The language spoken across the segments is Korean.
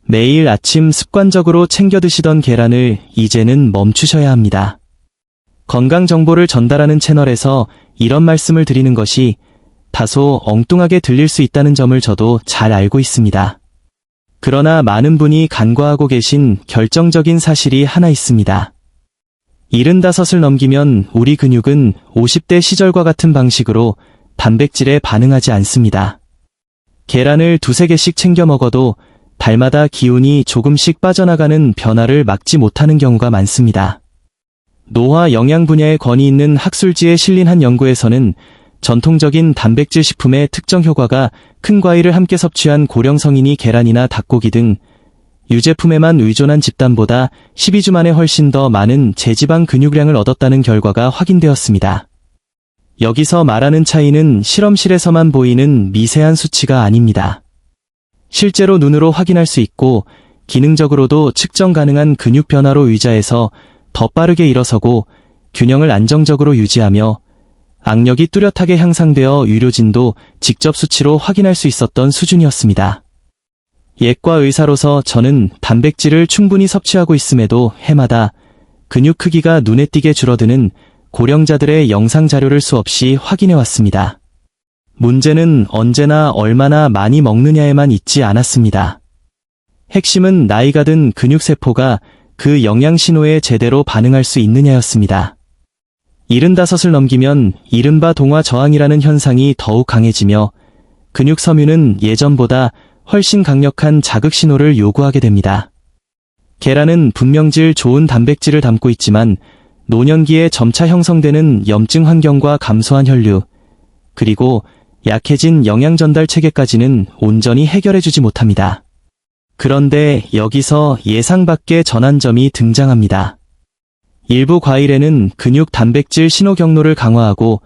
매일 아침 습관적으로 챙겨 드시던 계란을 이제는 멈추셔야 합니다. 건강 정보를 전달하는 채널에서 이런 말씀을 드리는 것이 다소 엉뚱하게 들릴 수 있다는 점을 저도 잘 알고 있습니다. 그러나 많은 분이 간과하고 계신 결정적인 사실이 하나 있습니다. 75을 넘기면 우리 근육은 50대 시절과 같은 방식으로 단백질에 반응하지 않습니다. 계란을 2~3개씩 챙겨 먹어도 달마다 기운이 조금씩 빠져나가는 변화를 막지 못하는 경우가 많습니다. 노화 영양 분야에 권위 있는 학술지에 실린 한 연구에서는 전통적인 단백질 식품의 특정 효과가 큰 과일을 함께 섭취한 고령 성인이 계란이나 닭고기 등 유제품에만 의존한 집단보다 12주 만에 훨씬 더 많은 제지방 근육량을 얻었다는 결과가 확인되었습니다. 여기서 말하는 차이는 실험실에서만 보이는 미세한 수치가 아닙니다. 실제로 눈으로 확인할 수 있고 기능적으로도 측정 가능한 근육 변화로 의자에서 더 빠르게 일어서고 균형을 안정적으로 유지하며 악력이 뚜렷하게 향상되어 의료진도 직접 수치로 확인할 수 있었던 수준이었습니다. 예과 의사로서 저는 단백질을 충분히 섭취하고 있음에도 해마다 근육 크기가 눈에 띄게 줄어드는 고령자들의 영상 자료를 수없이 확인해왔습니다. 문제는 언제나 얼마나 많이 먹느냐에만 있지 않았습니다. 핵심은 나이가 든 근육세포가 그 영양 신호에 제대로 반응할 수 있느냐였습니다. 75을 넘기면 이른바 동화 저항이라는 현상이 더욱 강해지며 근육 섬유는 예전보다 훨씬 강력한 자극 신호를 요구하게 됩니다. 계란은 분명 질 좋은 단백질을 담고 있지만 노년기에 점차 형성되는 염증 환경과 감소한 혈류, 그리고 약해진 영양 전달 체계까지는 온전히 해결해주지 못합니다. 그런데 여기서 예상 밖의 전환점이 등장합니다. 일부 과일에는 근육 단백질 신호 경로를 강화하고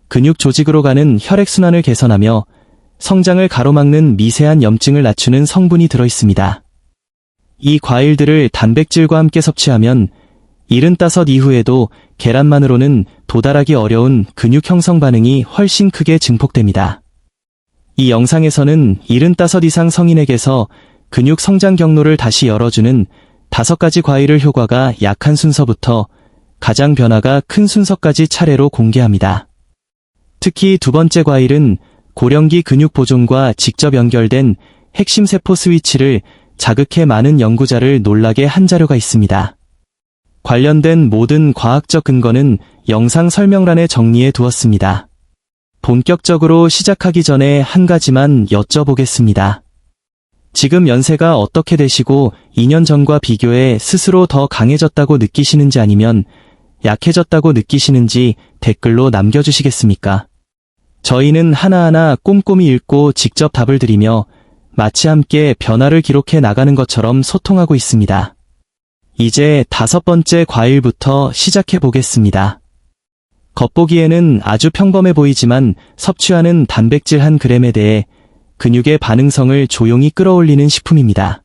근육 조직으로 가는 혈액순환을 개선하며 성장을 가로막는 미세한 염증을 낮추는 성분이 들어있습니다. 이 과일들을 단백질과 함께 섭취하면 75 이후에도 계란만으로는 도달하기 어려운 근육 형성 반응이 훨씬 크게 증폭됩니다. 이 영상에서는 75 이상 성인에게서 근육 성장 경로를 다시 열어주는 5가지 과일을 효과가 약한 순서부터 가장 변화가 큰 순서까지 차례로 공개합니다. 특히 두 번째 과일은 고령기 근육 보존과 직접 연결된 핵심 세포 스위치를 자극해 많은 연구자를 놀라게 한 자료가 있습니다. 관련된 모든 과학적 근거는 영상 설명란에 정리해 두었습니다. 본격적으로 시작하기 전에 한 가지만 여쭤보겠습니다. 지금 연세가 어떻게 되시고 2년 전과 비교해 스스로 더 강해졌다고 느끼시는지 아니면 약해졌다고 느끼시는지 댓글로 남겨주시겠습니까? 저희는 하나하나 꼼꼼히 읽고 직접 답을 드리며 마치 함께 변화를 기록해 나가는 것처럼 소통하고 있습니다. 이제 5번째 과일부터 시작해 보겠습니다. 겉보기에는 아주 평범해 보이지만 섭취하는 단백질 1g에 대해 근육의 반응성을 조용히 끌어올리는 식품입니다.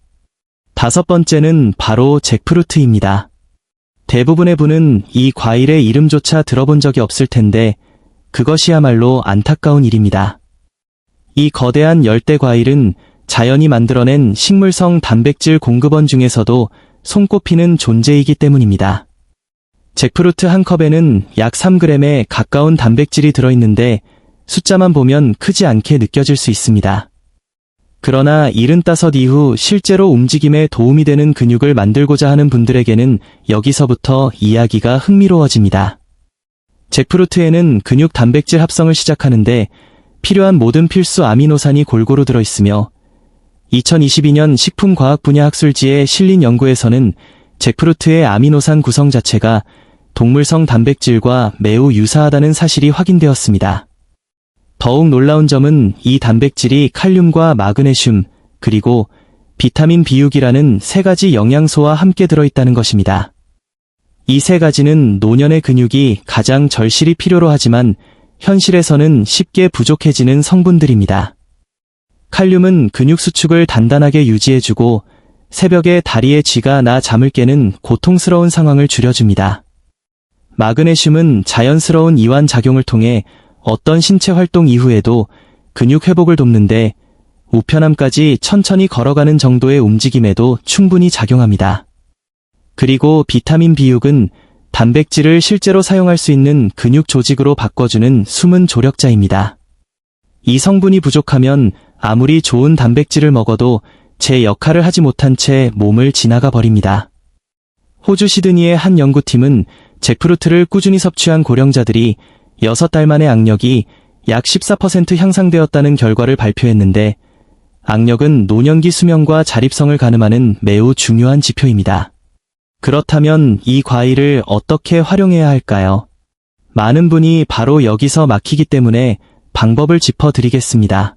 5번째는 바로 잭프루트입니다. 대부분의 분은 이 과일의 이름조차 들어본 적이 없을 텐데 그것이야말로 안타까운 일입니다. 이 거대한 열대 과일은 자연이 만들어낸 식물성 단백질 공급원 중에서도 손꼽히는 존재이기 때문입니다. 잭프루트 한 컵에는 약 3g에 가까운 단백질이 들어있는데 숫자만 보면 크지 않게 느껴질 수 있습니다. 그러나 75 이후 실제로 움직임에 도움이 되는 근육을 만들고자 하는 분들에게는 여기서부터 이야기가 흥미로워집니다. 잭프루트에는 근육 단백질 합성을 시작하는데 필요한 모든 필수 아미노산이 골고루 들어있으며 2022년 식품과학 분야 학술지에 실린 연구에서는 잭프루트의 아미노산 구성 자체가 동물성 단백질과 매우 유사하다는 사실이 확인되었습니다. 더욱 놀라운 점은 이 단백질이 칼륨과 마그네슘, 그리고 비타민 B6이라는 3가지 영양소와 함께 들어있다는 것입니다. 이 3가지는 노년의 근육이 가장 절실히 필요로 하지만 현실에서는 쉽게 부족해지는 성분들입니다. 칼륨은 근육 수축을 단단하게 유지해주고 새벽에 다리에 쥐가 나 잠을 깨는 고통스러운 상황을 줄여줍니다. 마그네슘은 자연스러운 이완 작용을 통해 어떤 신체 활동 이후에도 근육 회복을 돕는데 우편함까지 천천히 걸어가는 정도의 움직임에도 충분히 작용합니다. 그리고 비타민 B6은 단백질을 실제로 사용할 수 있는 근육 조직으로 바꿔주는 숨은 조력자입니다. 이 성분이 부족하면 아무리 좋은 단백질을 먹어도 제 역할을 하지 못한 채 몸을 지나가 버립니다. 호주 시드니의 한 연구팀은 잭프루트를 꾸준히 섭취한 고령자들이 6달 만에 악력이 약 14% 향상되었다는 결과를 발표했는데, 악력은 노년기 수명과 자립성을 가늠하는 매우 중요한 지표입니다. 그렇다면 이 과일을 어떻게 활용해야 할까요? 많은 분이 바로 여기서 막히기 때문에 방법을 짚어드리겠습니다.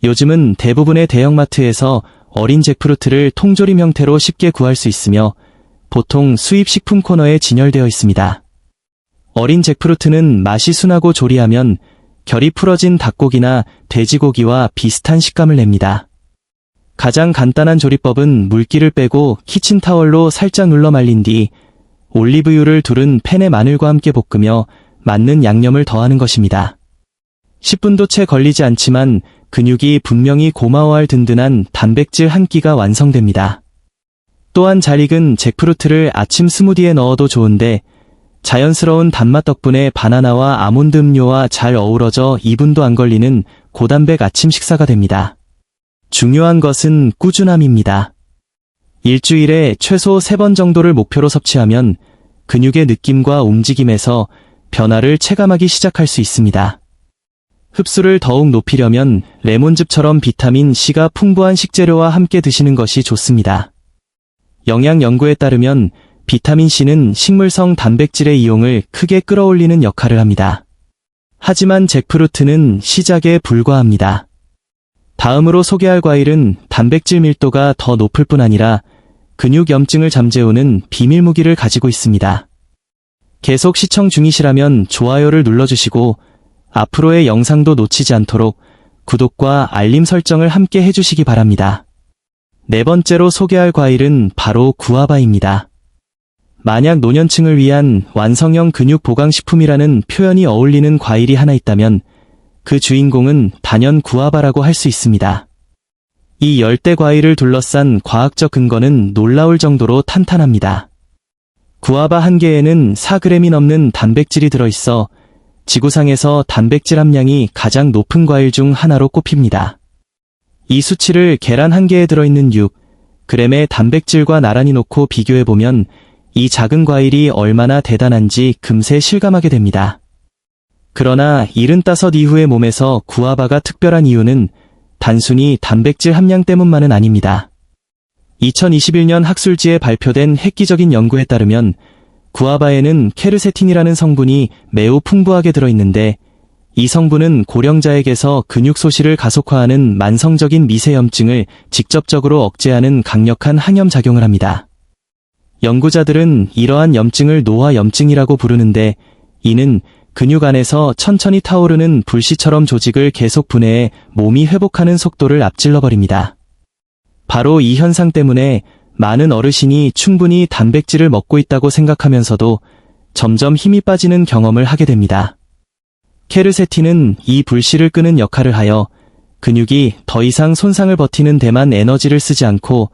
요즘은 대부분의 대형마트에서 어린 잭프루트를 통조림 형태로 쉽게 구할 수 있으며 보통 수입 식품 코너에 진열되어 있습니다. 어린 잭프루트는 맛이 순하고 조리하면 결이 풀어진 닭고기나 돼지고기와 비슷한 식감을 냅니다. 가장 간단한 조리법은 물기를 빼고 키친타월로 살짝 눌러 말린 뒤 올리브유를 두른 팬에 마늘과 함께 볶으며 맞는 양념을 더하는 것입니다. 10분도 채 걸리지 않지만 근육이 분명히 고마워할 든든한 단백질 한 끼가 완성됩니다. 또한 잘 익은 잭프루트를 아침 스무디에 넣어도 좋은데, 자연스러운 단맛 덕분에 바나나와 아몬드 음료와 잘 어우러져 2분도 안 걸리는 고단백 아침 식사가 됩니다. 중요한 것은 꾸준함입니다. 일주일에 최소 3번 정도를 목표로 섭취하면 근육의 느낌과 움직임에서 변화를 체감하기 시작할 수 있습니다. 흡수를 더욱 높이려면 레몬즙처럼 비타민 C가 풍부한 식재료와 함께 드시는 것이 좋습니다. 영양 연구에 따르면 비타민 C는 식물성 단백질의 이용을 크게 끌어올리는 역할을 합니다. 하지만 잭프루트는 시작에 불과합니다. 다음으로 소개할 과일은 단백질 밀도가 더 높을 뿐 아니라 근육 염증을 잠재우는 비밀 무기를 가지고 있습니다. 계속 시청 중이시라면 좋아요를 눌러주시고 앞으로의 영상도 놓치지 않도록 구독과 알림 설정을 함께 해주시기 바랍니다. 네 번째로 소개할 과일은 바로 구아바입니다. 만약 노년층을 위한 완성형 근육 보강식품이라는 표현이 어울리는 과일이 하나 있다면 그 주인공은 단연 구아바라고 할 수 있습니다. 이 열대 과일을 둘러싼 과학적 근거는 놀라울 정도로 탄탄합니다. 구아바 한 개에는 4g이 넘는 단백질이 들어있어 지구상에서 단백질 함량이 가장 높은 과일 중 하나로 꼽힙니다. 이 수치를 계란 한 개에 들어있는 6g의 단백질과 나란히 놓고 비교해보면 이 작은 과일이 얼마나 대단한지 금세 실감하게 됩니다. 그러나 75 이후의 몸에서 구아바가 특별한 이유는 단순히 단백질 함량 때문만은 아닙니다. 2021년 학술지에 발표된 획기적인 연구에 따르면 구아바에는 케르세틴이라는 성분이 매우 풍부하게 들어있는데, 이 성분은 고령자에게서 근육 소실을 가속화하는 만성적인 미세염증을 직접적으로 억제하는 강력한 항염 작용을 합니다. 연구자들은 이러한 염증을 노화염증이라고 부르는데, 이는 근육 안에서 천천히 타오르는 불씨처럼 조직을 계속 분해해 몸이 회복하는 속도를 앞질러버립니다. 바로 이 현상 때문에 많은 어르신이 충분히 단백질을 먹고 있다고 생각하면서도 점점 힘이 빠지는 경험을 하게 됩니다. 케르세틴은 이 불씨를 끄는 역할을 하여 근육이 더 이상 손상을 버티는 데만 에너지를 쓰지 않고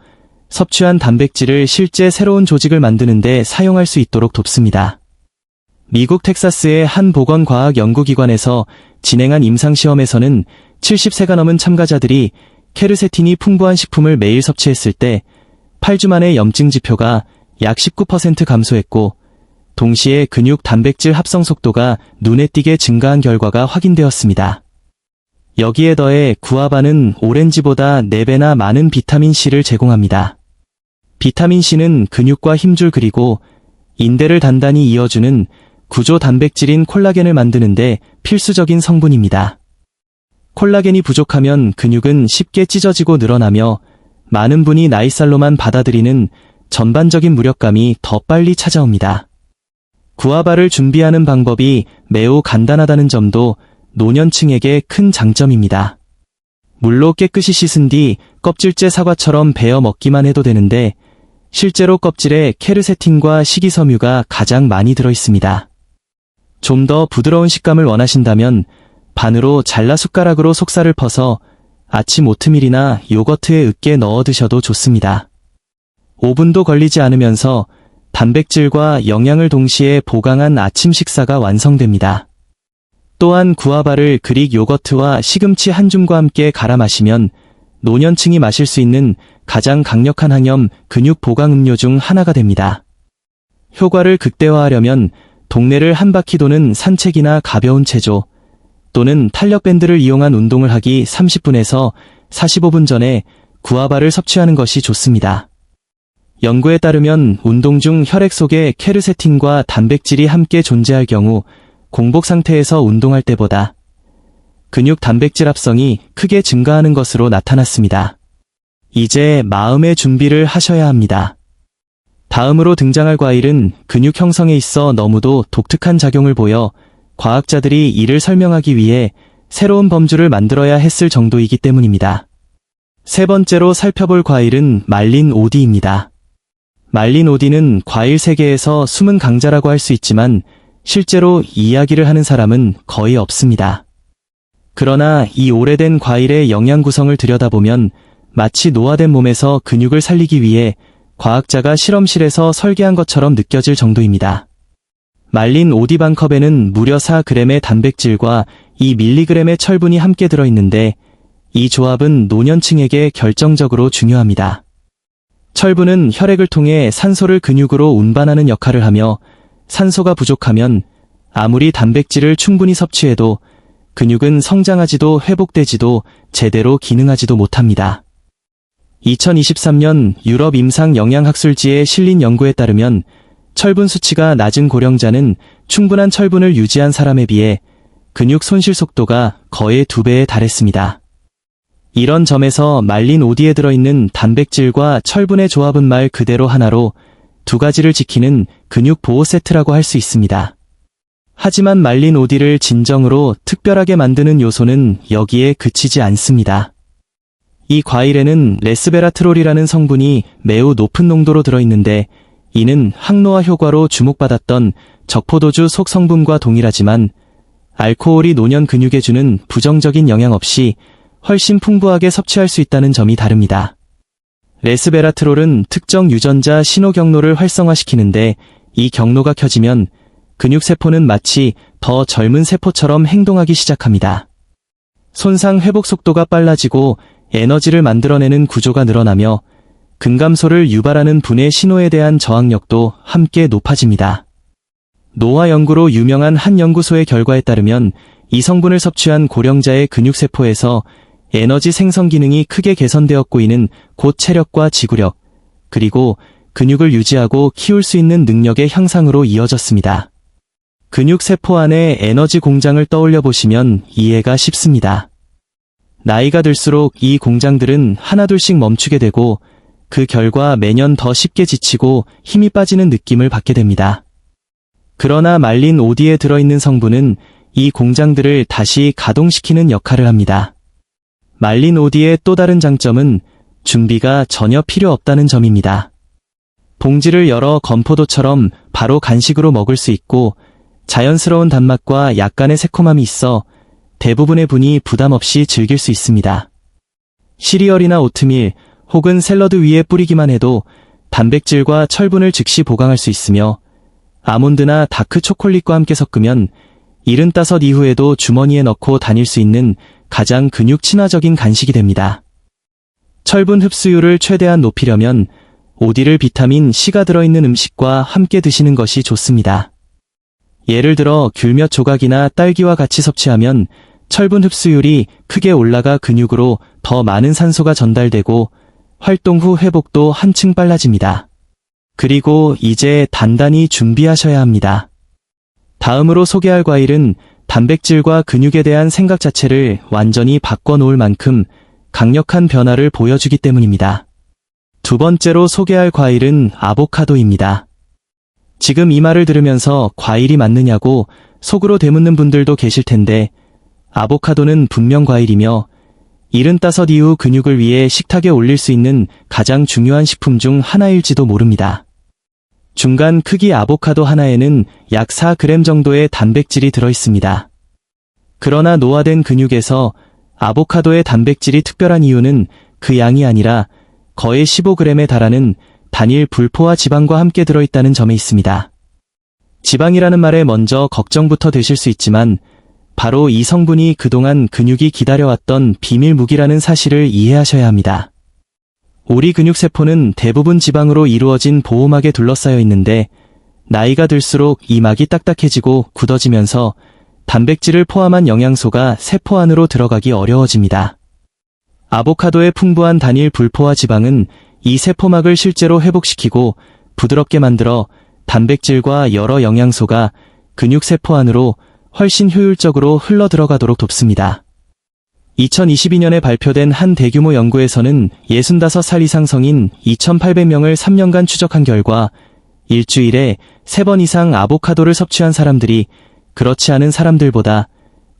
섭취한 단백질을 실제 새로운 조직을 만드는 데 사용할 수 있도록 돕습니다. 미국 텍사스의 한 보건과학 연구기관에서 진행한 임상시험에서는 70세가 넘은 참가자들이 케르세틴이 풍부한 식품을 매일 섭취했을 때 8주 만에 염증 지표가 약 19% 감소했고, 동시에 근육 단백질 합성 속도가 눈에 띄게 증가한 결과가 확인되었습니다. 여기에 더해 구아바는 오렌지보다 4배나 많은 비타민 C를 제공합니다. 비타민 C는 근육과 힘줄 그리고 인대를 단단히 이어주는 구조 단백질인 콜라겐을 만드는데 필수적인 성분입니다. 콜라겐이 부족하면 근육은 쉽게 찢어지고 늘어나며 많은 분이 나이살로만 받아들이는 전반적인 무력감이 더 빨리 찾아옵니다. 구아바를 준비하는 방법이 매우 간단하다는 점도 노년층에게 큰 장점입니다. 물로 깨끗이 씻은 뒤 껍질째 사과처럼 베어 먹기만 해도 되는데, 실제로 껍질에 케르세틴과 식이섬유가 가장 많이 들어있습니다. 좀 더 부드러운 식감을 원하신다면 반으로 잘라 숟가락으로 속살을 퍼서 아침 오트밀이나 요거트에 으깨 넣어 드셔도 좋습니다. 5분도 걸리지 않으면서 단백질과 영양을 동시에 보강한 아침 식사가 완성됩니다. 또한 구아바를 그릭 요거트와 시금치 한 줌과 함께 갈아 마시면 노년층이 마실 수 있는 가장 강력한 항염 근육 보강 음료 중 하나가 됩니다. 효과를 극대화하려면 동네를 한 바퀴 도는 산책이나 가벼운 체조 또는 탄력밴드를 이용한 운동을 하기 30분에서 45분 전에 구아바를 섭취하는 것이 좋습니다. 연구에 따르면 운동 중 혈액 속에 케르세틴과 단백질이 함께 존재할 경우 공복 상태에서 운동할 때보다 근육 단백질 합성이 크게 증가하는 것으로 나타났습니다. 이제 마음의 준비를 하셔야 합니다. 다음으로 등장할 과일은 근육 형성에 있어 너무도 독특한 작용을 보여 과학자들이 이를 설명하기 위해 새로운 범주를 만들어야 했을 정도이기 때문입니다. 세 번째로 살펴볼 과일은 말린 오디입니다. 말린 오디는 과일 세계에서 숨은 강자라고 할 수 있지만 실제로 이 이야기를 하는 사람은 거의 없습니다. 그러나 이 오래된 과일의 영양 구성을 들여다보면 마치 노화된 몸에서 근육을 살리기 위해 과학자가 실험실에서 설계한 것처럼 느껴질 정도입니다. 말린 오디 반 컵에는 무려 4g의 단백질과 2mg의 철분이 함께 들어있는데 이 조합은 노년층에게 결정적으로 중요합니다. 철분은 혈액을 통해 산소를 근육으로 운반하는 역할을 하며 산소가 부족하면 아무리 단백질을 충분히 섭취해도 근육은 성장하지도 회복되지도 제대로 기능하지도 못합니다. 2023년 유럽 임상영양학술지에 실린 연구에 따르면 철분 수치가 낮은 고령자는 충분한 철분을 유지한 사람에 비해 근육 손실 속도가 거의 2배에 달했습니다. 이런 점에서 말린 오디에 들어있는 단백질과 철분의 조합은 말 그대로 하나로 두 가지를 지키는 근육 보호 세트라고 할 수 있습니다. 하지만 말린 오디를 진정으로 특별하게 만드는 요소는 여기에 그치지 않습니다. 이 과일에는 레스베라트롤이라는 성분이 매우 높은 농도로 들어있는데 이는 항노화 효과로 주목받았던 적포도주 속 성분과 동일하지만 알코올이 노년 근육에 주는 부정적인 영향 없이 훨씬 풍부하게 섭취할 수 있다는 점이 다릅니다. 레스베라트롤은 특정 유전자 신호 경로를 활성화시키는데 이 경로가 켜지면 근육세포는 마치 더 젊은 세포처럼 행동하기 시작합니다. 손상 회복 속도가 빨라지고 에너지를 만들어내는 구조가 늘어나며 근감소를 유발하는 분해 신호에 대한 저항력도 함께 높아집니다. 노화 연구로 유명한 한 연구소의 결과에 따르면 이 성분을 섭취한 고령자의 근육세포에서 에너지 생성 기능이 크게 개선되었고 이는 곧 체력과 지구력, 그리고 근육을 유지하고 키울 수 있는 능력의 향상으로 이어졌습니다. 근육세포 안에 에너지 공장을 떠올려 보시면 이해가 쉽습니다. 나이가 들수록 이 공장들은 하나둘씩 멈추게 되고 그 결과 매년 더 쉽게 지치고 힘이 빠지는 느낌을 받게 됩니다. 그러나 말린 오디에 들어있는 성분은 이 공장들을 다시 가동시키는 역할을 합니다. 말린 오디의 또 다른 장점은 준비가 전혀 필요 없다는 점입니다. 봉지를 열어 건포도처럼 바로 간식으로 먹을 수 있고 자연스러운 단맛과 약간의 새콤함이 있어 대부분의 분이 부담 없이 즐길 수 있습니다. 시리얼이나 오트밀 혹은 샐러드 위에 뿌리기만 해도 단백질과 철분을 즉시 보강할 수 있으며 아몬드나 다크 초콜릿과 함께 섞으면 75 이후에도 주머니에 넣고 다닐 수 있는 가장 근육 친화적인 간식이 됩니다. 철분 흡수율을 최대한 높이려면 오디를 비타민 C가 들어있는 음식과 함께 드시는 것이 좋습니다. 예를 들어 귤몇 조각이나 딸기와 같이 섭취하면 철분 흡수율이 크게 올라가 근육으로 더 많은 산소가 전달되고 활동 후 회복도 한층 빨라집니다. 그리고 이제 단단히 준비하셔야 합니다. 다음으로 소개할 과일은 단백질과 근육에 대한 생각 자체를 완전히 바꿔놓을 만큼 강력한 변화를 보여주기 때문입니다. 두 번째로 소개할 과일은 아보카도입니다. 지금 이 말을 들으면서 과일이 맞느냐고 속으로 되묻는 분들도 계실 텐데 아보카도는 분명 과일이며 75 이후 근육을 위해 식탁에 올릴 수 있는 가장 중요한 식품 중 하나일지도 모릅니다. 중간 크기 아보카도 하나에는 약 4g 정도의 단백질이 들어있습니다. 그러나 노화된 근육에서 아보카도의 단백질이 특별한 이유는 그 양이 아니라 거의 15g에 달하는 단일 불포화 지방과 함께 들어있다는 점에 있습니다. 지방이라는 말에 먼저 걱정부터 되실 수 있지만 바로 이 성분이 그동안 근육이 기다려왔던 비밀 무기라는 사실을 이해하셔야 합니다. 우리 근육세포는 대부분 지방으로 이루어진 보호막에 둘러싸여 있는데 나이가 들수록 이 막이 딱딱해지고 굳어지면서 단백질을 포함한 영양소가 세포 안으로 들어가기 어려워집니다. 아보카도의 풍부한 단일 불포화 지방은 이 세포막을 실제로 회복시키고 부드럽게 만들어 단백질과 여러 영양소가 근육세포 안으로 훨씬 효율적으로 흘러들어가도록 돕습니다. 2022년에 발표된 한 대규모 연구에서는 65살 이상 성인 2,800명을 3년간 추적한 결과 일주일에 3번 이상 아보카도를 섭취한 사람들이 그렇지 않은 사람들보다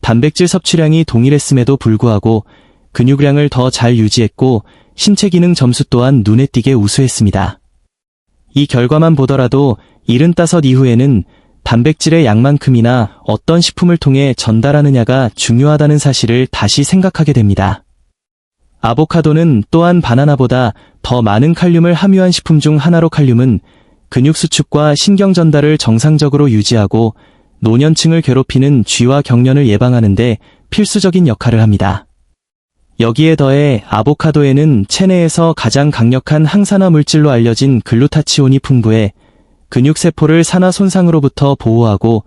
단백질 섭취량이 동일했음에도 불구하고 근육량을 더 잘 유지했고 신체 기능 점수 또한 눈에 띄게 우수했습니다. 이 결과만 보더라도 75 이후에는 단백질의 양만큼이나 어떤 식품을 통해 전달하느냐가 중요하다는 사실을 다시 생각하게 됩니다. 아보카도는 또한 바나나보다 더 많은 칼륨을 함유한 식품 중 하나로 칼륨은 근육 수축과 신경 전달을 정상적으로 유지하고 노년층을 괴롭히는 쥐와 경련을 예방하는 데 필수적인 역할을 합니다. 여기에 더해 아보카도에는 체내에서 가장 강력한 항산화 물질로 알려진 글루타치온이 풍부해 근육세포를 산화 손상으로부터 보호하고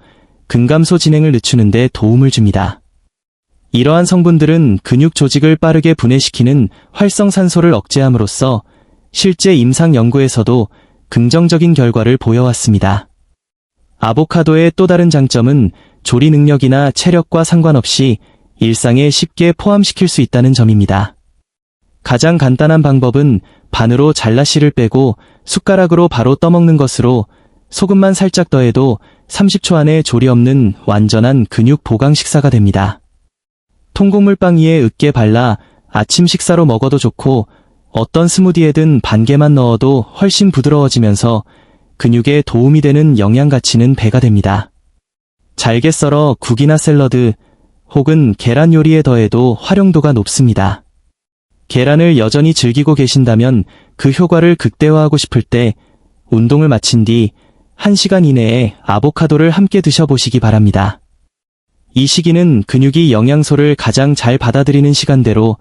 근감소 진행을 늦추는 데 도움을 줍니다. 이러한 성분들은 근육 조직을 빠르게 분해시키는 활성산소를 억제함으로써 실제 임상 연구에서도 긍정적인 결과를 보여왔습니다. 아보카도의 또 다른 장점은 조리 능력이나 체력과 상관없이 일상에 쉽게 포함시킬 수 있다는 점입니다. 가장 간단한 방법은 반으로 잘라 씨를 빼고 숟가락으로 바로 떠먹는 것으로 소금만 살짝 더해도 30초 안에 조리 없는 완전한 근육 보강 식사가 됩니다. 통곡물빵 위에 으깨 발라 아침 식사로 먹어도 좋고 어떤 스무디에든 반 개만 넣어도 훨씬 부드러워지면서 근육에 도움이 되는 영양 가치는 배가 됩니다. 잘게 썰어 국이나 샐러드 혹은 계란 요리에 더해도 활용도가 높습니다. 계란을 여전히 즐기고 계신다면 그 효과를 극대화하고 싶을 때 운동을 마친 뒤 1시간 이내에 아보카도를 함께 드셔보시기 바랍니다. 이 시기는 근육이 영양소를 가장 잘 받아들이는 시간대로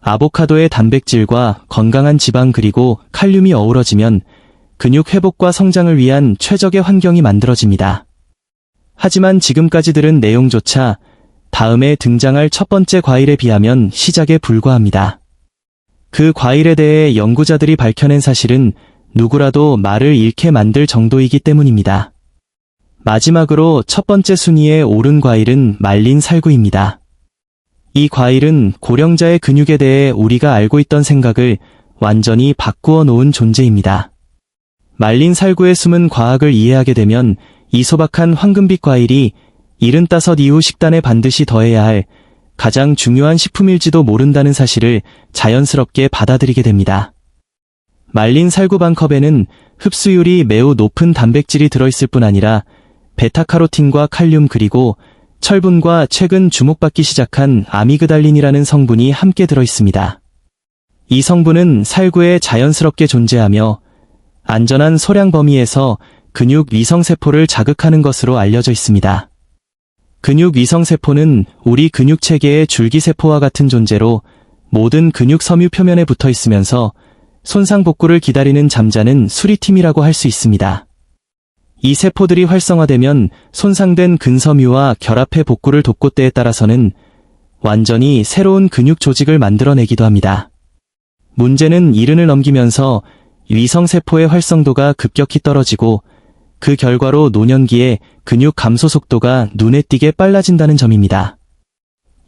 아보카도의 단백질과 건강한 지방 그리고 칼륨이 어우러지면 근육 회복과 성장을 위한 최적의 환경이 만들어집니다. 하지만 지금까지 들은 내용조차 다음에 등장할 첫 번째 과일에 비하면 시작에 불과합니다. 그 과일에 대해 연구자들이 밝혀낸 사실은 누구라도 말을 잃게 만들 정도이기 때문입니다. 마지막으로 첫 번째 순위에 오른 과일은 말린 살구입니다. 이 과일은 고령자의 근육에 대해 우리가 알고 있던 생각을 완전히 바꾸어 놓은 존재입니다. 말린 살구의 숨은 과학을 이해하게 되면 이 소박한 황금빛 과일이 75 이후 식단에 반드시 더해야 할 가장 중요한 식품일지도 모른다는 사실을 자연스럽게 받아들이게 됩니다. 말린 살구 반 컵에는 흡수율이 매우 높은 단백질이 들어있을 뿐 아니라 베타카로틴과 칼륨 그리고 철분과 최근 주목받기 시작한 아미그달린이라는 성분이 함께 들어있습니다. 이 성분은 살구에 자연스럽게 존재하며 안전한 소량 범위에서 근육 위성세포를 자극하는 것으로 알려져 있습니다. 근육 위성세포는 우리 근육체계의 줄기세포와 같은 존재로 모든 근육 섬유 표면에 붙어 있으면서 손상 복구를 기다리는 잠자는 수리팀이라고 할 수 있습니다. 이 세포들이 활성화되면 손상된 근섬유와 결합해 복구를 돕고 때에 따라서는 완전히 새로운 근육 조직을 만들어내기도 합니다. 문제는 이른을 넘기면서 위성세포의 활성도가 급격히 떨어지고 그 결과로 노년기에 근육 감소 속도가 눈에 띄게 빨라진다는 점입니다.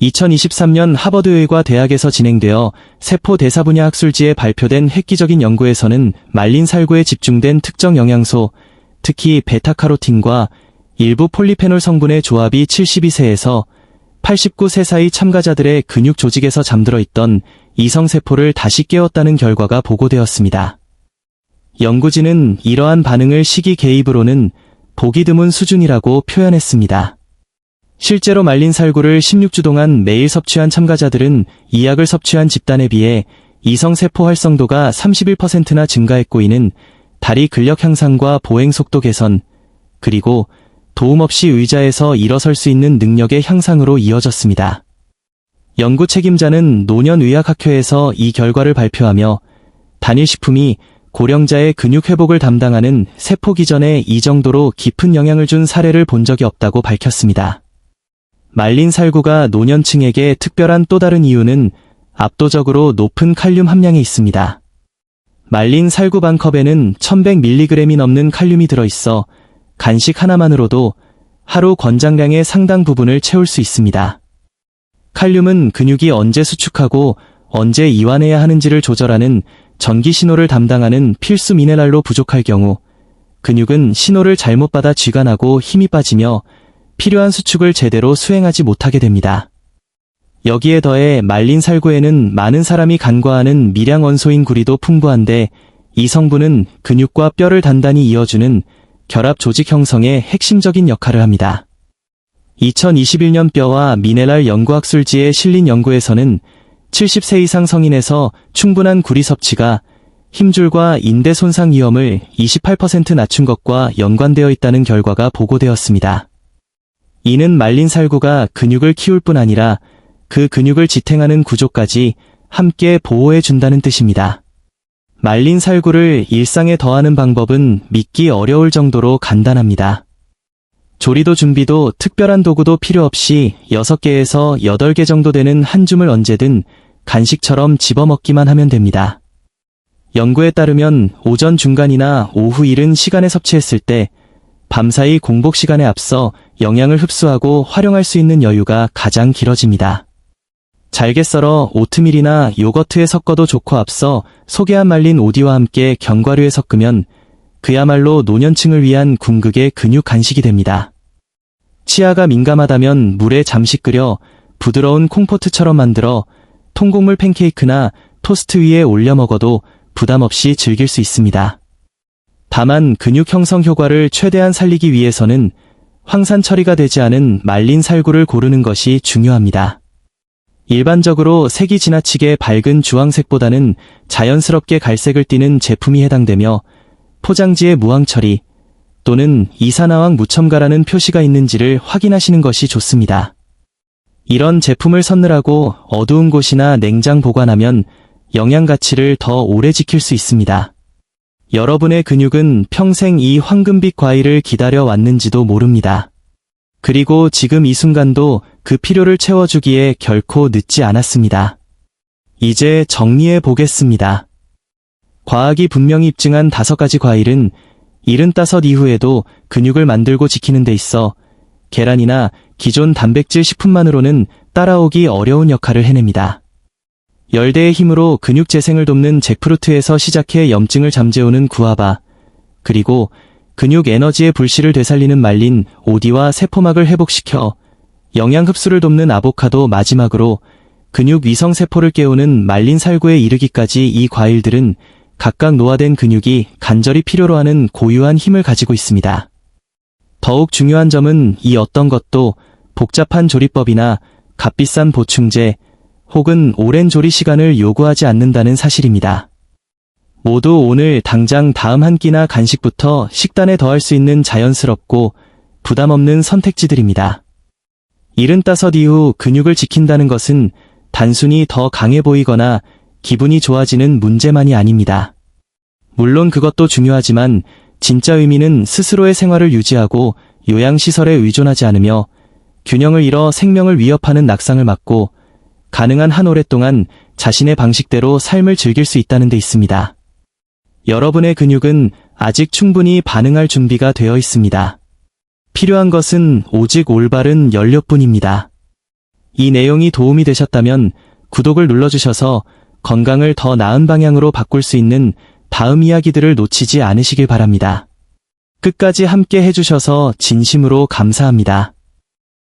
2023년 하버드의과 대학에서 진행되어 세포 대사 분야 학술지에 발표된 획기적인 연구에서는 말린 살구에 집중된 특정 영양소, 특히 베타카로틴과 일부 폴리페놀 성분의 조합이 72세에서 89세 사이 참가자들의 근육 조직에서 잠들어 있던 이성세포를 다시 깨웠다는 결과가 보고되었습니다. 연구진은 이러한 반응을 시기 개입으로는 보기 드문 수준이라고 표현했습니다. 실제로 말린 살구를 16주 동안 매일 섭취한 참가자들은 이 약을 섭취한 집단에 비해 이성세포 활성도가 31%나 증가했고, 이는 다리 근력 향상과 보행 속도 개선, 그리고 도움 없이 의자에서 일어설 수 있는 능력의 향상으로 이어졌습니다. 연구 책임자는 노년의학학회에서 이 결과를 발표하며 단일 식품이 고령자의 근육 회복을 담당하는 세포 기전에 이 정도로 깊은 영향을 준 사례를 본 적이 없다고 밝혔습니다. 말린 살구가 노년층에게 특별한 또 다른 이유는 압도적으로 높은 칼륨 함량에 있습니다. 말린 살구 반 컵에는 1100mg이 넘는 칼륨이 들어있어 간식 하나만으로도 하루 권장량의 상당 부분을 채울 수 있습니다. 칼륨은 근육이 언제 수축하고 언제 이완해야 하는지를 조절하는 전기 신호를 담당하는 필수 미네랄로 부족할 경우 근육은 신호를 잘못 받아 쥐가 나고 힘이 빠지며 필요한 수축을 제대로 수행하지 못하게 됩니다. 여기에 더해 말린 살구에는 많은 사람이 간과하는 미량 원소인 구리도 풍부한데, 이 성분은 근육과 뼈를 단단히 이어주는 결합 조직 형성에 핵심적인 역할을 합니다. 2021년 뼈와 미네랄 연구학술지에 실린 연구에서는 70세 이상 성인에서 충분한 구리 섭취가 힘줄과 인대 손상 위험을 28% 낮춘 것과 연관되어 있다는 결과가 보고되었습니다. 이는 말린 살구가 근육을 키울 뿐 아니라 그 근육을 지탱하는 구조까지 함께 보호해 준다는 뜻입니다. 말린 살구를 일상에 더하는 방법은 믿기 어려울 정도로 간단합니다. 조리도 준비도 특별한 도구도 필요 없이 6개에서 8개 정도 되는 한 줌을 언제든 간식처럼 집어먹기만 하면 됩니다. 연구에 따르면 오전 중간이나 오후 이른 시간에 섭취했을 때 밤사이 공복 시간에 앞서 영양을 흡수하고 활용할 수 있는 여유가 가장 길어집니다. 잘게 썰어 오트밀이나 요거트에 섞어도 좋고, 앞서 소개한 말린 오디와 함께 견과류에 섞으면 그야말로 노년층을 위한 궁극의 근육 간식이 됩니다. 치아가 민감하다면 물에 잠시 끓여 부드러운 콩포트처럼 만들어 통곡물 팬케이크나 토스트 위에 올려 먹어도 부담 없이 즐길 수 있습니다. 다만 근육 형성 효과를 최대한 살리기 위해서는 황산 처리가 되지 않은 말린 살구를 고르는 것이 중요합니다. 일반적으로 색이 지나치게 밝은 주황색보다는 자연스럽게 갈색을 띠는 제품이 해당되며, 포장지에 무항 처리 또는 이산화황 무첨가라는 표시가 있는지를 확인하시는 것이 좋습니다. 이런 제품을 선늘하고 어두운 곳이나 냉장 보관하면 영양 가치를 더 오래 지킬 수 있습니다. 여러분의 근육은 평생 이 황금빛 과일을 기다려 왔는지도 모릅니다. 그리고 지금 이 순간도 그 필요를 채워주기에 결코 늦지 않았습니다. 이제 정리해 보겠습니다. 과학이 분명히 입증한 5가지 과일은 75 이후에도 근육을 만들고 지키는 데 있어 계란이나 기존 단백질 식품만으로는 따라오기 어려운 역할을 해냅니다. 열대의 힘으로 근육 재생을 돕는 잭프루트에서 시작해 염증을 잠재우는 구아바, 그리고 근육 에너지의 불씨를 되살리는 말린 오디와 세포막을 회복시켜 영양 흡수를 돕는 아보카도, 마지막으로 근육 위성세포를 깨우는 말린 살구에 이르기까지 이 과일들은 각각 노화된 근육이 간절히 필요로 하는 고유한 힘을 가지고 있습니다. 더욱 중요한 점은 이 어떤 것도 복잡한 조리법이나 값비싼 보충제 혹은 오랜 조리 시간을 요구하지 않는다는 사실입니다. 모두 오늘 당장 다음 한 끼나 간식부터 식단에 더할 수 있는 자연스럽고 부담 없는 선택지들입니다. 75 이후 근육을 지킨다는 것은 단순히 더 강해 보이거나 기분이 좋아지는 문제만이 아닙니다. 물론 그것도 중요하지만 진짜 의미는 스스로의 생활을 유지하고 요양시설에 의존하지 않으며 균형을 잃어 생명을 위협하는 낙상을 막고 가능한 한 오랫동안 자신의 방식대로 삶을 즐길 수 있다는 데 있습니다. 여러분의 근육은 아직 충분히 반응할 준비가 되어 있습니다. 필요한 것은 오직 올바른 연료뿐입니다. 이 내용이 도움이 되셨다면 구독을 눌러주셔서 건강을 더 나은 방향으로 바꿀 수 있는 다음 이야기들을 놓치지 않으시길 바랍니다. 끝까지 함께 해주셔서 진심으로 감사합니다.